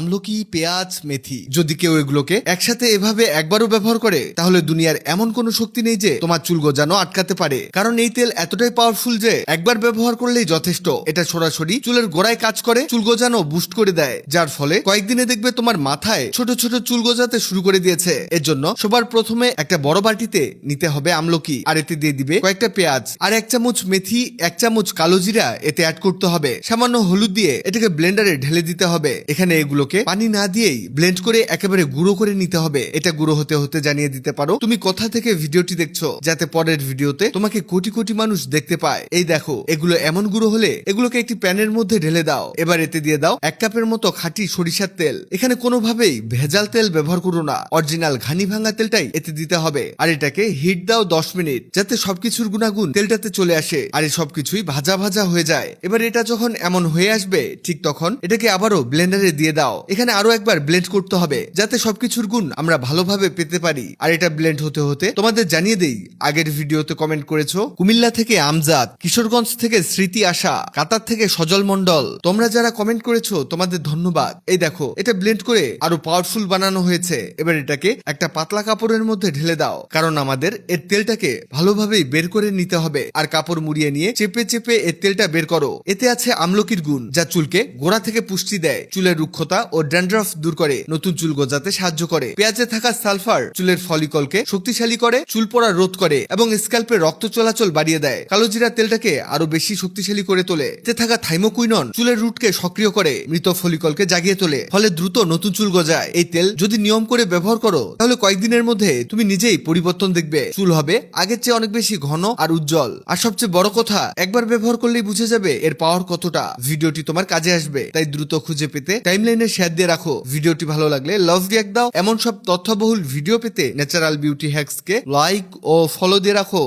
আমলকি, পেঁয়াজ, মেথি। যদি কেউ এগুলোকে একসাথে এভাবে একবারও ব্যবহার করে তাহলে দুনিয়ার এমন কোনো শক্তি নেই যে তোমার চুল গজানো আটকাতে পারে। কারণ এই তেল এতটাই পাওয়ারফুল যে একবার ব্যবহার করলেই যথেষ্ট। এটা সরাসরি চুলের গোড়ায় কাজ করে, চুল গজানো বুস্ট করে দেয়, যার ফলে কয়েকদিনে দেখবে তোমার মাথায় ছোট ছোট চুল গজাতে শুরু করে দিয়েছে। এর জন্য সবার প্রথমে একটা বড় বাটিতে নিতে হবে আমলকি, আর এতে দিয়ে দিবে কয়েকটা পেঁয়াজ, আর 1 চামচ মেথি, 1 চামচ কালো জিরা এতে অ্যাড করতে হবে। সামান্য হলুদ দিয়ে এটাকে ব্লেন্ডারে ঢেলে দিতে হবে। এখানে এগুলোকে পানি না দিয়েই ব্লেন্ড করে একেবারে গুঁড়ো করে নিতে হবে। এটা গুঁড়ো হতে হতে জানিয়ে দিতে পারো তুমি কোথা থেকে ভিডিওটি দেখছো, যাতে পরের ভিডিওতে তোমাকে কোটি কোটি মানুষ দেখতে পায়। এই দেখো, এগুলো এমন গুঁড়ো হলে এগুলোকে একটি প্যানের মধ্যে ঢেলে দাও। এবার এতে দিয়ে দাও 1 কাপের মতো খাঁটি সরিষার তেল। এখানে কোনোভাবেই ভেজাল তেল ব্যবহার করো না, অরিজিনাল ঘানি ভাঙা তেলটাই এতে দিতে হবে। আর এটাকে হিট দাও 10 মিনিট, যাতে সবকিছুর গুণাগুণ তেলটাতে চলে আসে আর এই সবকিছুই ভাজা ভাজা হয়ে যায়। এবার এটা যখন এমন হয়ে আসবে ঠিক তখন এটাকে আবারও ব্লেন্ডারে দিয়ে দাও। এখানে আরো একবার ব্লেন্ড করতে হবে যাতে সবকিছুর গুণ আমরা ভালোভাবে পেতে পারি। আর এটা ব্লেন্ড হতে হতে তোমাদের জানিয়ে দেই, আগের ভিডিওতে কমেন্ট করেছো কুমিল্লা থেকে আমজাদ, কিশোরগঞ্জ থেকে স্মৃতি আশা, কাতার থেকে সজল মন্ডল। তোমরা যারা কমেন্ট করেছো তোমাদের ধন্যবাদ। এই দেখো, এটা ব্লেন্ড করে আরো পাওয়ারফুল বানানো হয়েছে। এবার এটাকে একটা পাতলা কাপড়ের মধ্যে ঢেলে দাও, কারণ আমাদের এর তেলটাকে ভালোভাবেই বের করে নিতে হবে। আর কাপড় মুড়িয়ে নিয়ে চেপে চেপে এর তেলটা বের করো। এতে আছে আমলকির গুণ, যা চুলকে গোড়া থেকে পুষ্টি দেয়, চুলের রুক্ষতা ও ড্যান্ড্রাফ দূর করে, নতুন চুল গজাতে সাহায্য করে। পেঁয়াজে থাকা সালফার চুলের ফলিকলকে শক্তিশালী করে, চুল পড়া রোধ করে এবং স্ক্যাল্পে রক্ত চলাচল বাড়িয়ে দেয়। কালো জিরা তেলটাকে আরো বেশি শক্তিশালী করে তোলে। এতে থাকা থাইমোকুইনন চুলের রুটকে সক্রিয় করে, মৃত ফলিকলকে জাগিয়ে তোলে, ফলে দ্রুত নতুন চুল গজায়। এই তেল যদি নিয়ম করে ব্যবহার করো তাহলে কয়েকদিনের মধ্যে তুমি নিজেই পরিবর্তন দেখবে। চুল হবে আগের চেয়ে অনেক বেশি ঘন আর উজ্জ্বল। আর সবচেয়ে বড় কথা, একবার ব্যবহার করলেই বুঝে যাবে এর পাওয়ার কতটা। ভিডিওটি তোমার কাজে আসবে, তাই দ্রুত খুঁজে পেতে টাইমলাইনে শেয়ার দিয়ে রাখো। ভিডিওটি ভালো লাগলে লাভ রিঅ্যাক্ট দাও। এমন সব তথ্যবহুল ভিডিও পেতে ন্যাচারাল বিউটি হ্যাক্স কে লাইক ও ফলো দিয়ে রাখো।